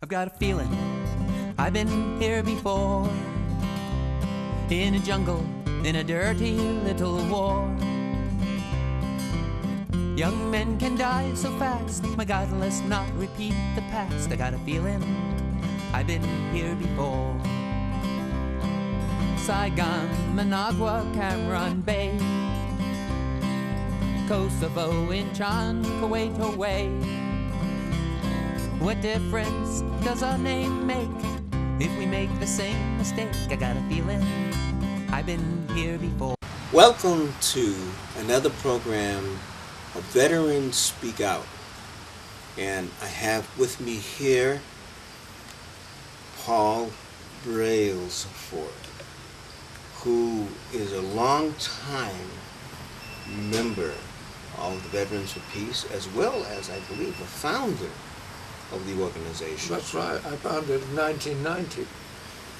I've got a feeling I've been here before, in a jungle, in a dirty little war. Young men can die so fast, my God, let's not repeat the past. I got a feeling I've been here before. Saigon, Managua, Cameron Bay, Kosovo, Incheon, Kuwait away. What difference does our name make if we make the same mistake? I got a feeling I've been here before. Welcome to another program of Veterans Speak Out. And I have with me here Paul Brailsford, who is a long-time member of the Veterans for Peace, as well as, I believe, a founder of the organization. That's right. I founded in 1990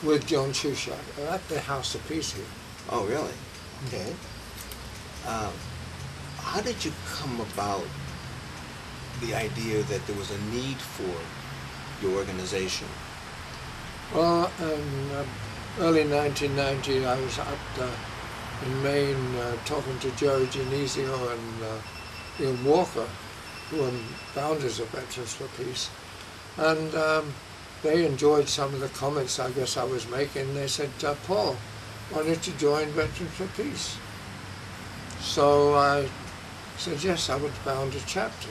with John Shushat at the House of Peace here. Oh, really? Okay. How did you come about the idea that there was a need for your organization? Well, in early 1990, I was up in Maine talking to Jerry Genesio and Ian Walker, who are founders of Veterans for Peace. And they enjoyed some of the comments I guess I was making. They said, Paul, why don't you join Veterans for Peace? So I said, yes, I would found a chapter.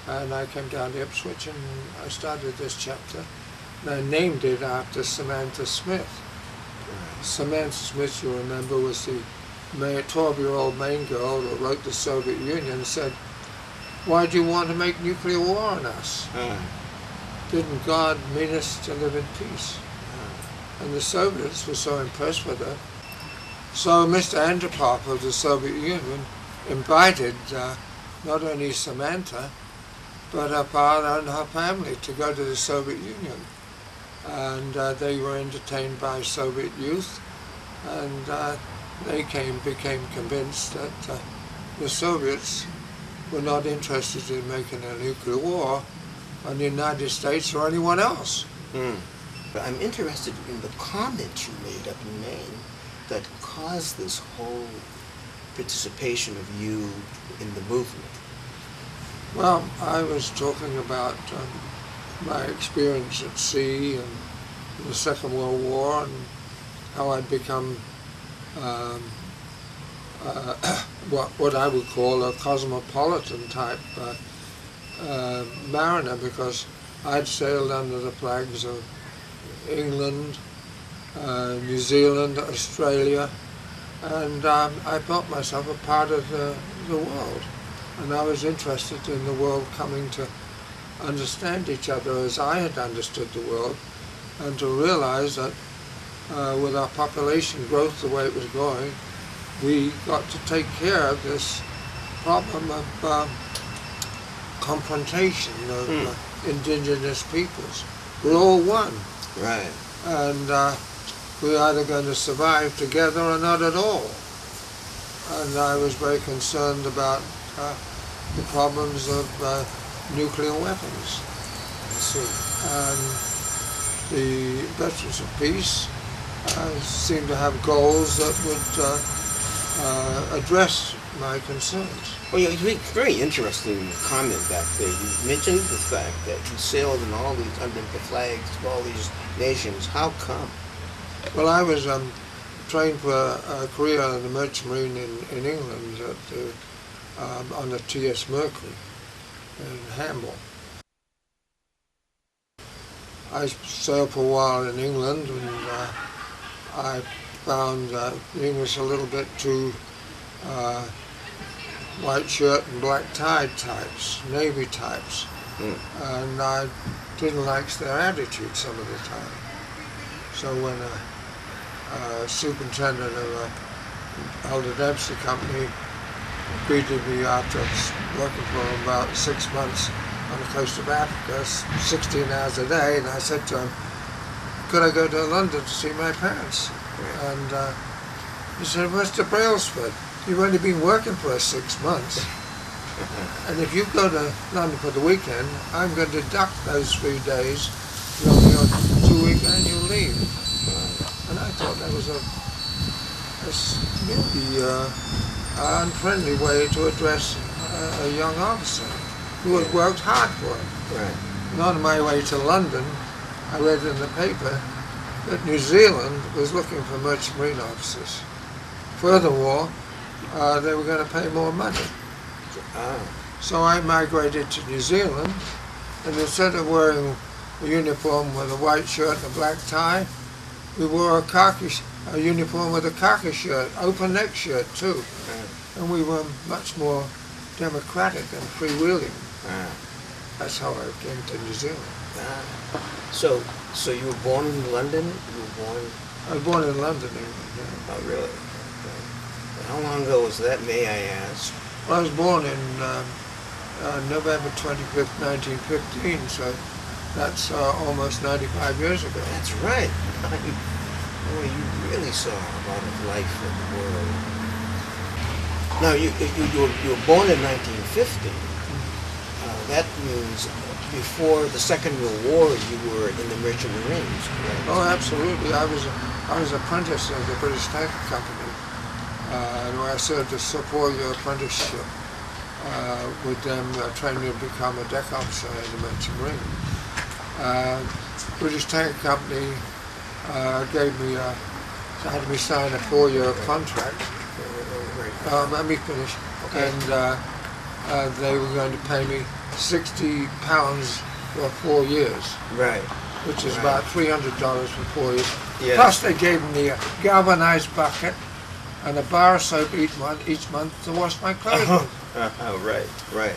And I came down to Ipswich and I started this chapter. And I named it after Samantha Smith. Samantha Smith, you remember, was the 12-year-old Maine girl who wrote the Soviet Union and said, why do you want to make nuclear war on us? Didn't God mean us to live in peace? And the Soviets were so impressed with her. So Mr. Andropov of the Soviet Union invited not only Samantha, but her father and her family to go to the Soviet Union. And they were entertained by Soviet youth, and they became convinced that the Soviets were not interested in making a nuclear war on the United States or anyone else. But I'm interested in the comment you made up in Maine that caused this whole participation of you in the movement. Well, I was talking about my experience at sea and the Second World War and how I'd become what I would call a cosmopolitan type mariner, because I'd sailed under the flags of England, New Zealand, Australia, and I felt myself a part of the world. And I was interested in the world coming to understand each other as I had understood the world, and to realize that with our population growth the way it was going, we got to take care of this problem of confrontation of indigenous peoples. We're all one. Right. And we're either going to survive together or not at all. And I was very concerned about the problems of nuclear weapons. I see. And the Veterans of Peace seemed to have goals that would address my concerns. Well, yeah, it's a very interesting comment back there. You mentioned the fact that you sailed in all these under the flags of all these nations. How come? Well, I was trained for a career in the Merchant Marine in England on the T.S. Mercury in Hamble. I sailed for a while in England, and I found the English a little bit too white shirt and black tie types, Navy types, and I didn't like their attitude some of the time. So when a superintendent of a Elder Dempsey company greeted me after working for him about 6 months on the coast of Africa, 16 hours a day, and I said to him, could I go to London to see my parents? And he said, Mr. Brailsford, you've only been working for us 6 months. And if you go to London for the weekend, I'm going to deduct those 3 days from your 2-week annual leave. And I thought that was a really unfriendly way to address a young officer who had worked hard for it. Right. And on my way to London, I read in the paper that New Zealand was looking for merchant marine officers. Furthermore, they were going to pay more money. So I migrated to New Zealand, and instead of wearing a uniform with a white shirt and a black tie, we wore a uniform with a khaki shirt, open neck shirt too. And we were much more democratic and freewheeling. That's how I came to New Zealand. So you were born in London? I was born in London, England, yeah. Oh, really? Okay. How long ago was that, may I ask? Well, I was born in November 25th, 1915, so that's almost 95 years ago. That's right. Boy, you really saw a lot of life in the world. Now, you were born in 1950. That means before the Second World War, you were in the Merchant Marines, correct? Oh, absolutely. I was apprentice of the British Tanker Company, where I served a 4-year apprenticeship with them, training to become a deck officer in the Merchant Marine. British Tanker Company had me sign a 4-year contract. Let me finish. Okay. And they were going to pay me £60 for 4 years. Right. Which is about $300 for 4 years. Yeah. Plus they gave me a galvanized bucket and a bar of soap each month to wash my clothes. Right.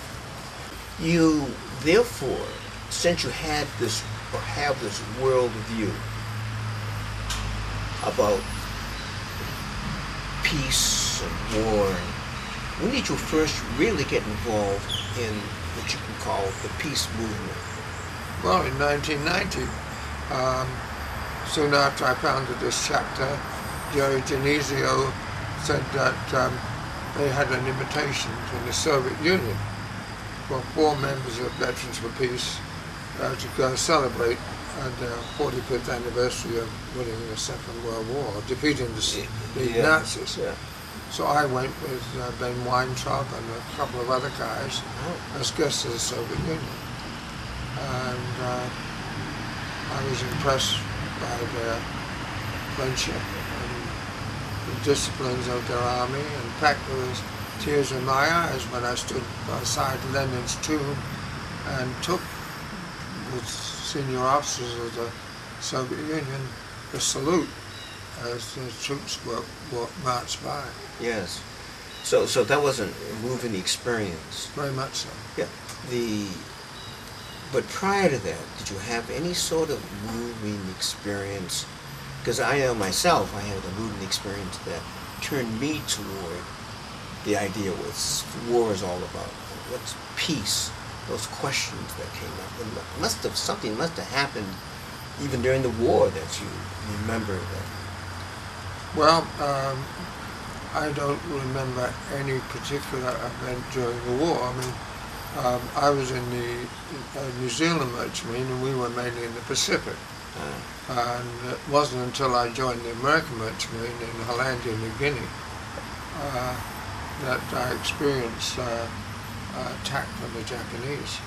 You, therefore, since you had this, or have this world view about peace and war, when did you first really get involved in what you can call the peace movement? Well, in 1990, soon after I founded this chapter, Jerry Genesio said that they had an invitation from the Soviet Union for 4 members of Veterans for Peace to go celebrate the 45th anniversary of winning the Second World War, defeating the Nazis. Yeah. So I went with Ben Weintraub and a couple of other guys as guests of the Soviet Union. And I was impressed by their friendship and the disciplines of their army. In fact, there was tears in my eyes when I stood beside Lenin's tomb and took, with senior officers of the Soviet Union, the salute as the troops were marched by. Yes. So that was a moving experience. Very much so. Yeah. But prior to that, did you have any sort of moving experience? Because I know myself, I had a moving experience that turned me toward the idea what war is all about. What's peace? Those questions that came up. Something must have happened even during the war that you remember that. Well, I don't remember any particular event during the war. I mean, I was in the New Zealand Merchant Marine, and we were mainly in the Pacific. And it wasn't until I joined the American Merchant Marine in Hollandia, New Guinea, that I experienced attack from the Japanese.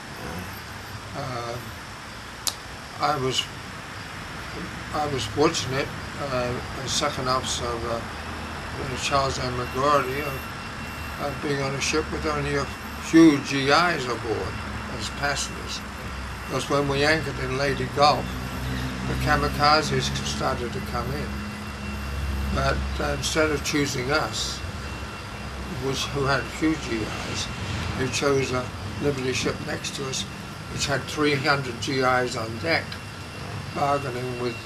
I was fortunate, as second officer of Charles M. McGordy, of being on a ship with only a few GIs aboard as passengers. Because when we anchored in Lady Gulf, the kamikazes started to come in. But instead of choosing us, who had few GIs, they chose a Liberty ship next to us, which had 300 GIs on deck, bargaining with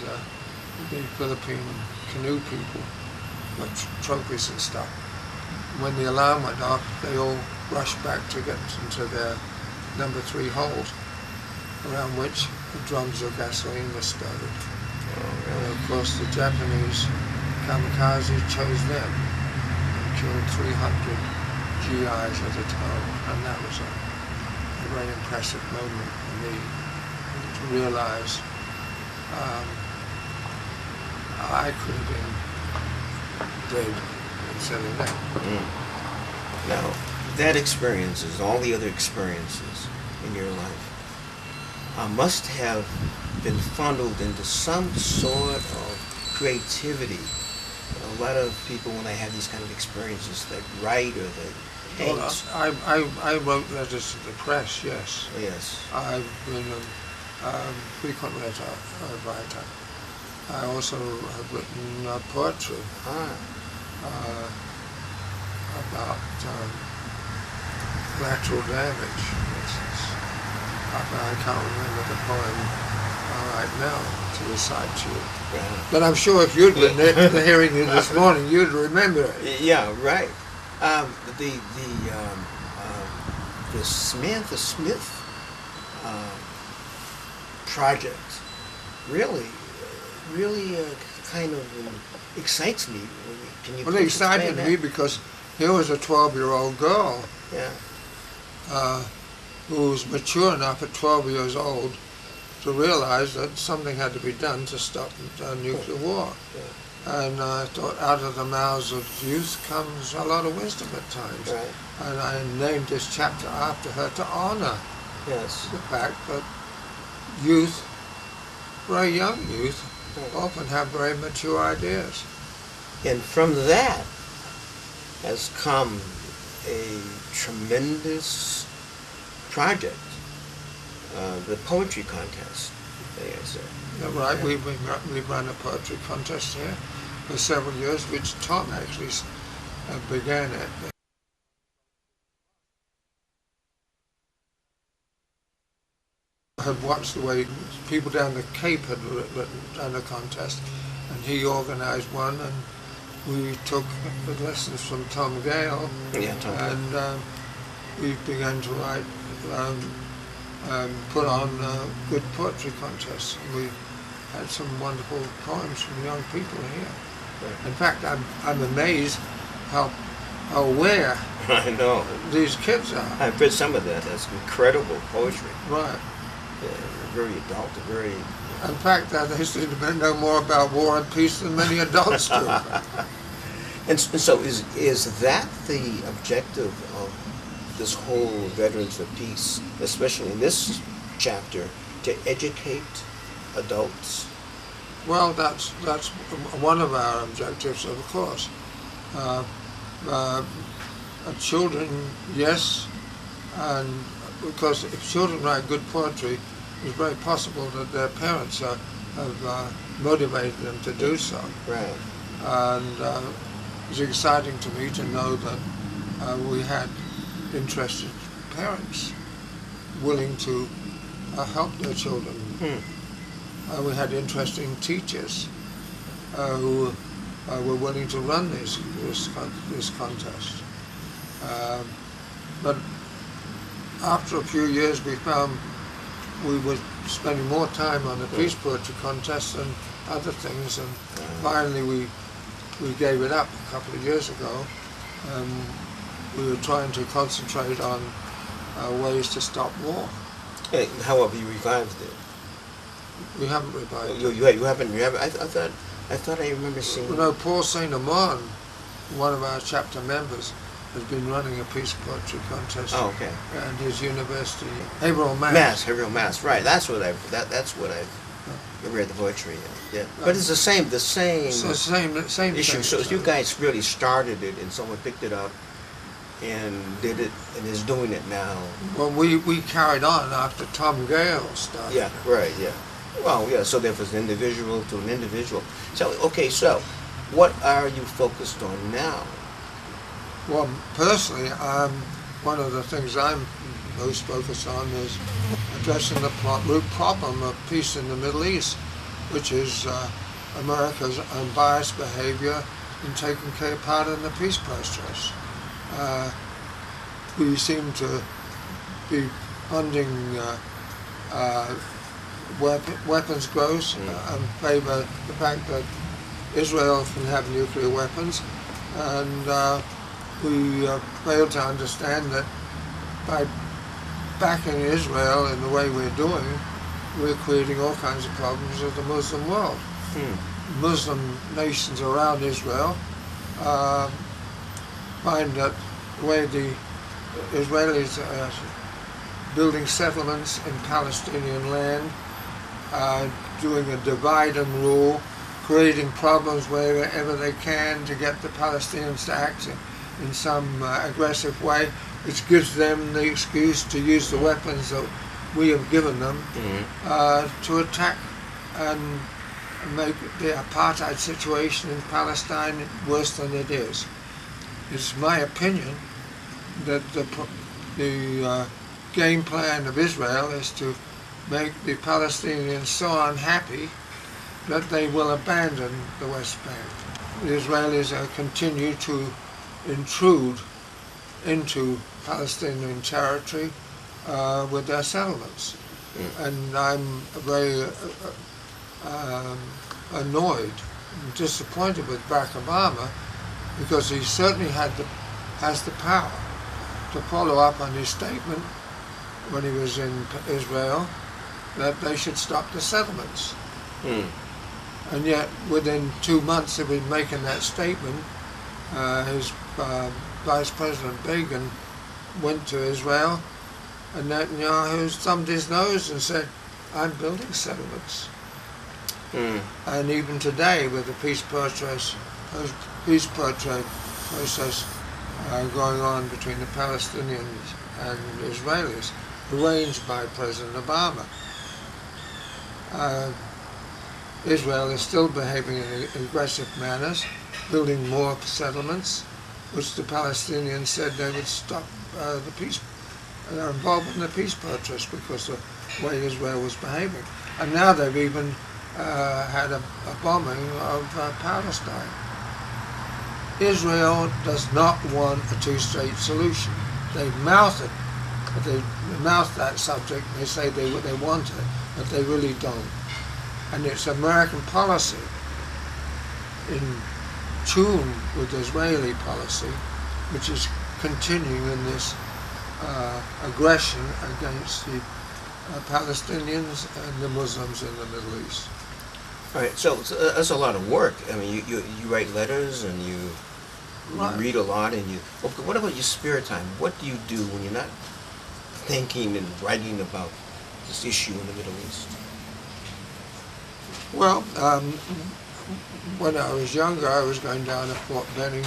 the Philippine canoe people with trophies and stuff. When the alarm went off, they all rushed back to get into their number 3 hold, around which the drums of gasoline were stowed. And of course the Japanese kamikaze chose them and killed 300 GIs at the time, and that was a very impressive moment for me to realise I could have been dead instead of that. Now, that experience, as all the other experiences in your life, must have been funneled into some sort of creativity. A lot of people, when they have these kind of experiences, they write or they paint. Well, I wrote letters to the press, yes. Yes. I've been a frequent letter writer. I also have written poetry about lateral damage, for instance. I can't remember the poem right now to recite to you. Yeah. But I'm sure if you'd been hearing it this morning, you'd remember it. Yeah, right. The Samantha Smith project really kind of excites me. Can you Well, it excited me because here was a 12-year-old girl who was mature enough at 12 years old to realize that something had to be done to stop nuclear war. Yeah. And I thought out of the mouths of youth comes a lot of wisdom at times. Right. And I named this chapter after her to honor Yes. the fact that youth, very young youth, often have very mature ideas. And from that has come a tremendous project, the poetry contest. Yeah, right, we ran a poetry contest here for several years, which Tom actually began it. I had watched the way people down the Cape had done a contest, and he organised one, and we took the lessons from Tom Gale, and we began to write, put on good poetry contests. And we had some wonderful poems from young people here. In fact, I'm amazed how aware I know. these kids are. I've read some of that. That's incredible poetry. Right. Yeah, very adult, very... In fact, they seem to know more about war and peace than many adults do. And so is that the objective of this whole Veterans for Peace, especially in this chapter, to educate adults? Well, that's one of our objectives, of course. Children, yes, and because if children write good poetry, it's very possible that their parents have motivated them to do so. Right. And it's exciting to me to know that we had interested parents willing to help their children. We had interesting teachers who were willing to run this contest. But after a few years, we found we were spending more time on the peace poetry contest than other things, and finally we gave it up a couple of years ago. We were trying to concentrate on ways to stop war. Hey, however, you revived it. We haven't revived it. You haven't. I thought I remember seeing. You know, Paul St. Amand, one of our chapter members, has been running a peace poetry contest. Oh, okay. And his university, Haverhill Mass. Haverhill Mass. Right. That's what I read the poetry. Yeah. But it's the same It's the same issue. thing. So you guys really started it, and someone picked it up and did it, and is doing it now. Well, we carried on after Tom Gale started. Yeah. Right. Yeah. Well, yeah. So there was an individual to an individual. So okay. So what are you focused on now? Well, personally, one of the things I'm most focused on is addressing the root problem of peace in the Middle East, which is America's unbiased behavior in taking part in the peace process. We seem to be funding weapons growth and favor the fact that Israel can have nuclear weapons, and we fail to understand that by backing Israel in the way we're doing, we're creating all kinds of problems with the Muslim world. Muslim nations around Israel find that the way the Israelis are building settlements in Palestinian land, doing a divide and rule, creating problems wherever they can to get the Palestinians to act in some aggressive way, which gives them the excuse to use the weapons that we have given them to attack and make the apartheid situation in Palestine worse than it is. It's my opinion that the game plan of Israel is to make the Palestinians so unhappy that they will abandon the West Bank. The Israelis continue to intrude into Palestinian territory with their settlements. And I'm very annoyed and disappointed with Barack Obama, because he certainly has the power to follow up on his statement when he was in Israel that they should stop the settlements. And yet within 2 months of him making that statement, his Vice President Begin went to Israel, and Netanyahu thumbed his nose and said, "I'm building settlements." And even today, with the peace process going on between the Palestinians and Israelis, arranged by President Obama, Israel is still behaving in aggressive manners, building more settlements, which the Palestinians said they would stop the peace. They're involved in the peace process because of the way Israel was behaving. And now they've even had a bombing of Palestine. Israel does not want a two-state solution. They mouth it, but they mouth that subject. They say they want it, but they really don't. And it's American policy, in tune with Israeli policy, which is continuing in this aggression against the Palestinians and the Muslims in the Middle East. All right, so that's a lot of work. I mean, you write letters and you read a lot, and you. Well, what about your spare time? What do you do when you're not thinking and writing about this issue in the Middle East? Well, when I was younger, I was going down to Fort Benning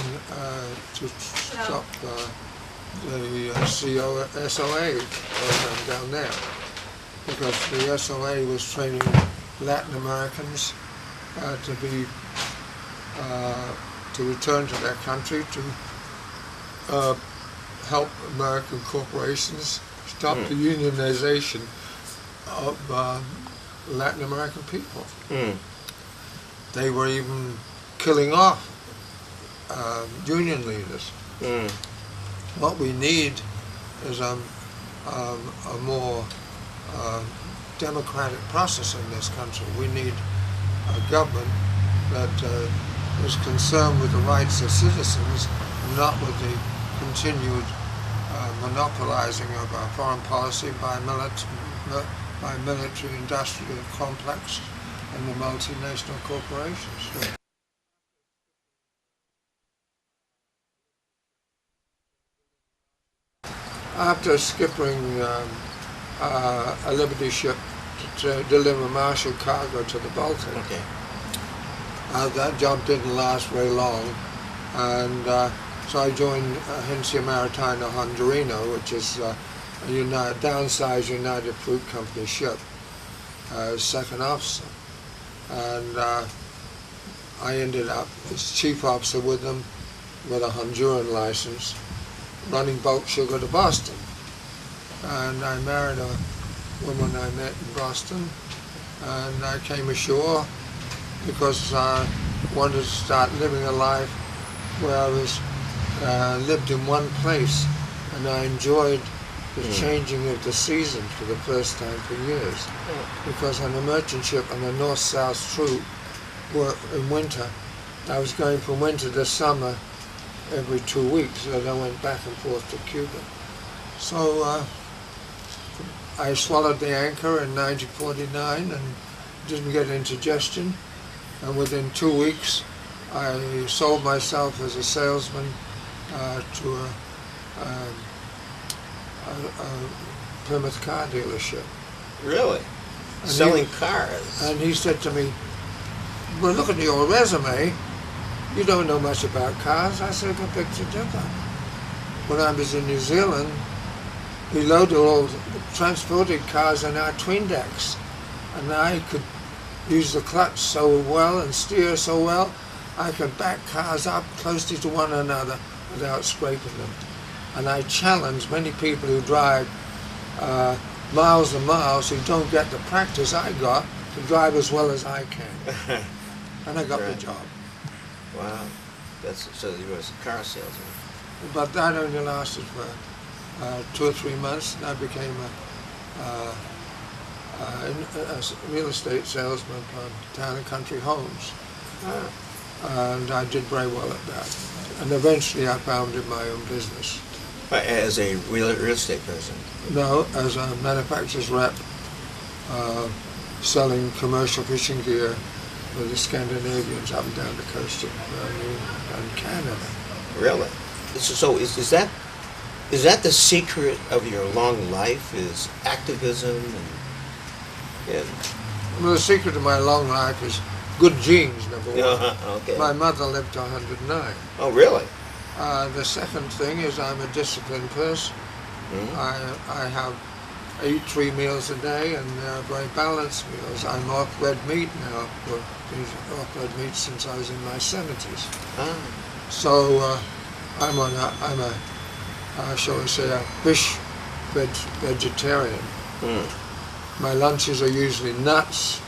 to stop the SOA program down there, because the SOA was training Latin Americans to return to their country to help American corporations stop the unionization of Latin American people. They were even killing off union leaders. What we need is a more democratic process in this country. We need a government that is concerned with the rights of citizens, not with the continued monopolizing of our foreign policy by military-industrial complex and the multinational corporations. After skipping a Liberty ship to deliver Marshall cargo to the Baltic, that job didn't last very long, and so I joined Agencia Maritima Hondureña, which is a downsized United Fruit Company ship, as second officer. And I ended up as chief officer with them with a Honduran license, running bulk sugar to Boston. And I married a woman I met in Boston, and I came ashore because I wanted to start living a life where I was lived in one place, and I enjoyed the changing of the season for the first time for years. Because on a merchant ship on the north-south route, in winter, I was going from winter to summer every 2 weeks, and I went back and forth to Cuba. So I swallowed the anchor in 1949 and didn't get indigestion, and within 2 weeks I sold myself as a salesman to a Plymouth car dealership. Really? And Selling cars? And he said to me, "Well, look at your resume. You don't know much about cars." I said, "I beg to differ. When I was in New Zealand, we loaded all, transported cars in our twin decks, and I could use the clutch so well and steer so well, I could back cars up closely to one another without scraping them. And I challenge many people who drive miles and miles who don't get the practice I got to drive as well as I can." And I got the job. Wow. So you were a car salesman. But that only lasted for 2 or 3 months, and I became a real estate salesman for town and country homes. And I did very well at that. And eventually I founded my own business. As a real estate person? No, as a manufacturer's rep, selling commercial fishing gear for the Scandinavians up and down the coast of and Canada. Really? So is that the secret of your long life? Is activism and Well, the secret of my long life is good genes, number one. Okay. My mother lived to 109. Oh, really? The second thing is I'm a disciplined person. Mm-hmm. I eat 3 meals a day, and they're very balanced meals. I'm off red meat now. Been off red meat since I was in my 70s. So I'm a shall we say, a fish vegetarian. My lunches are usually nuts,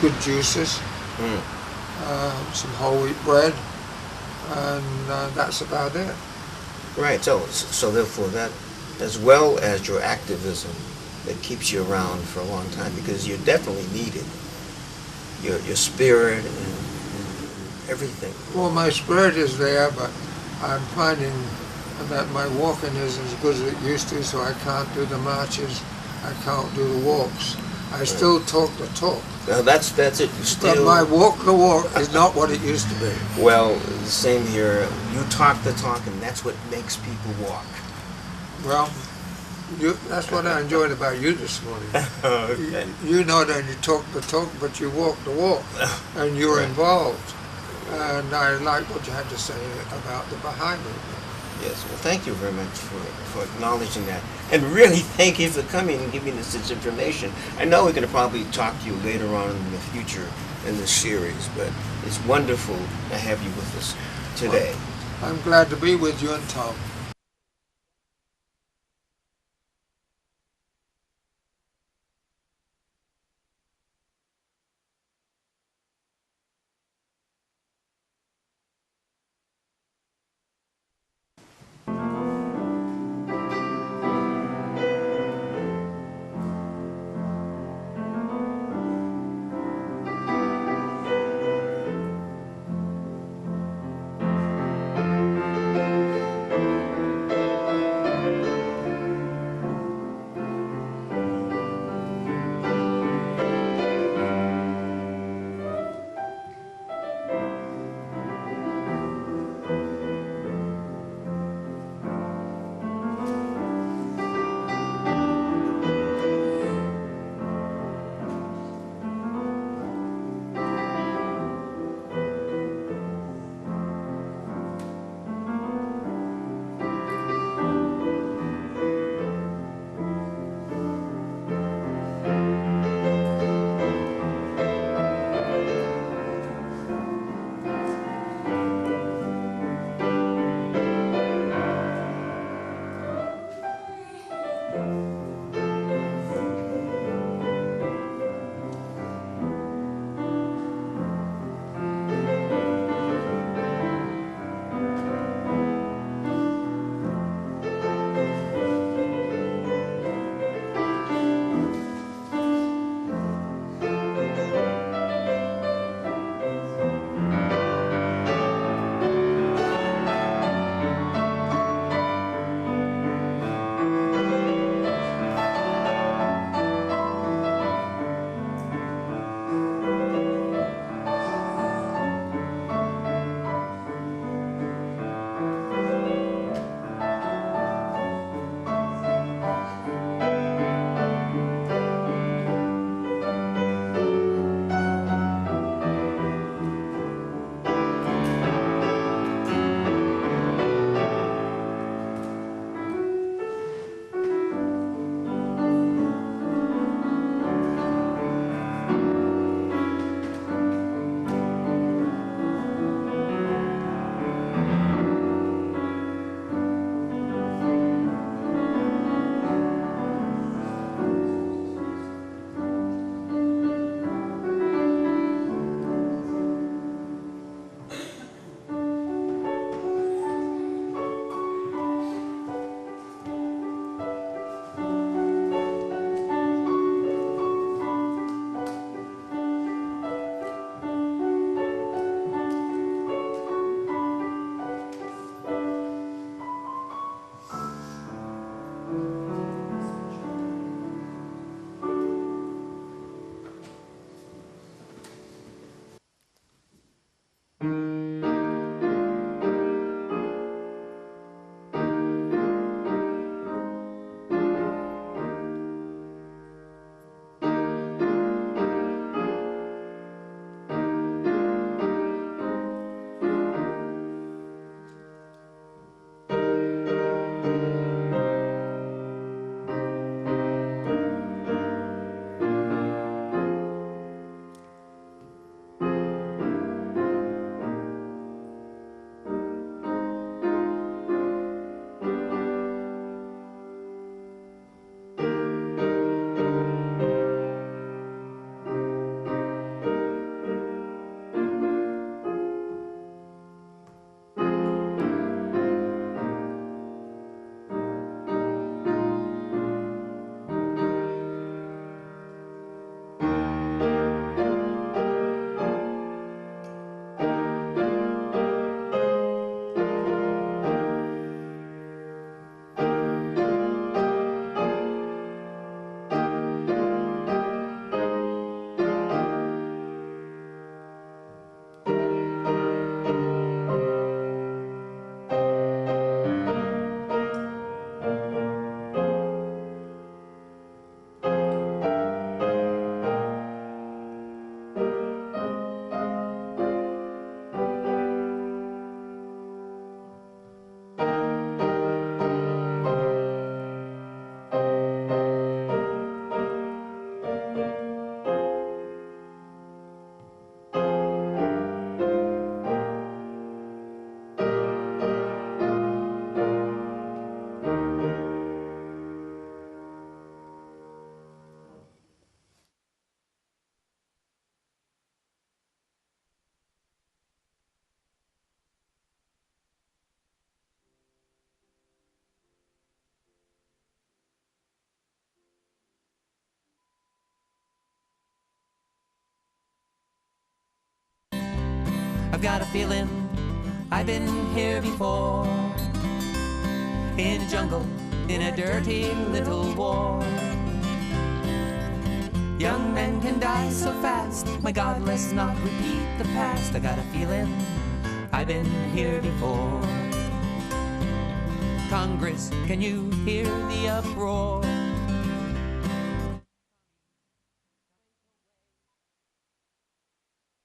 good juices, some whole wheat bread, and that's about it. Right. So therefore, that, as well as your activism, that keeps you around for a long time, because you're definitely needed. Your spirit and everything. Well, my spirit is there, but I'm finding that my walking is as good as it used to, so I can't do the marches, I can't do the walks. I still talk the talk. That's it. You still. But my walk the walk is not what it used to be. Well, same here. You talk the talk, and that's what makes people walk. Well, that's what I enjoyed about you this morning. Okay. You know that you talk the talk, but you walk the walk, and you're involved. And I like what you had to say about the Baha'i movement. Yes, well, thank you very much for acknowledging that. And really, thank you for coming and giving us this information. I know we're going to probably talk to you later on in the future in this series, but it's wonderful to have you with us today. Well, I'm glad to be with you and Tom. I've got a feeling I've been here before. In a jungle, in a dirty little war. Young men can die so fast. My God, let's not repeat the past. I got a feeling I've been here before. Congress, can you hear the uproar?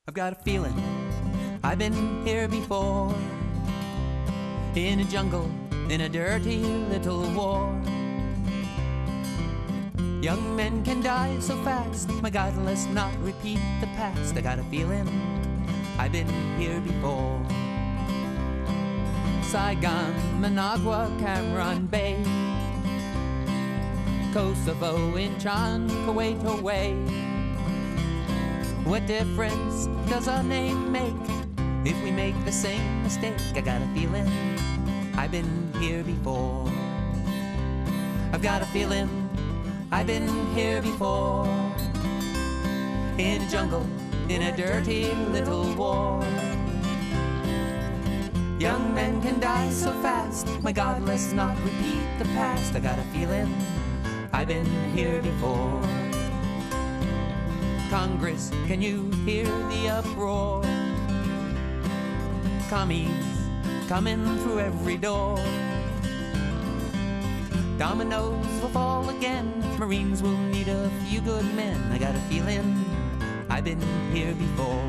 I've got a feeling I've been here before. In a jungle, in a dirty little war. Young men can die so fast. My God, let's not repeat the past. I got a feeling I've been here before. Saigon, Managua, Cameron Bay, Kosovo, Incheon, Kuwait away. What difference does our name make if we make the same mistake? I got a feeling I've been here before. I've got a feeling I've been here before. In a jungle, in a dirty little war. Young men can die so fast. My God, let's not repeat the past. I got a feeling I've been here before. Congress, can you hear the uproar? Commies coming through every door. Dominoes will fall again. Marines will need a few good men. I got a feeling I've been here before.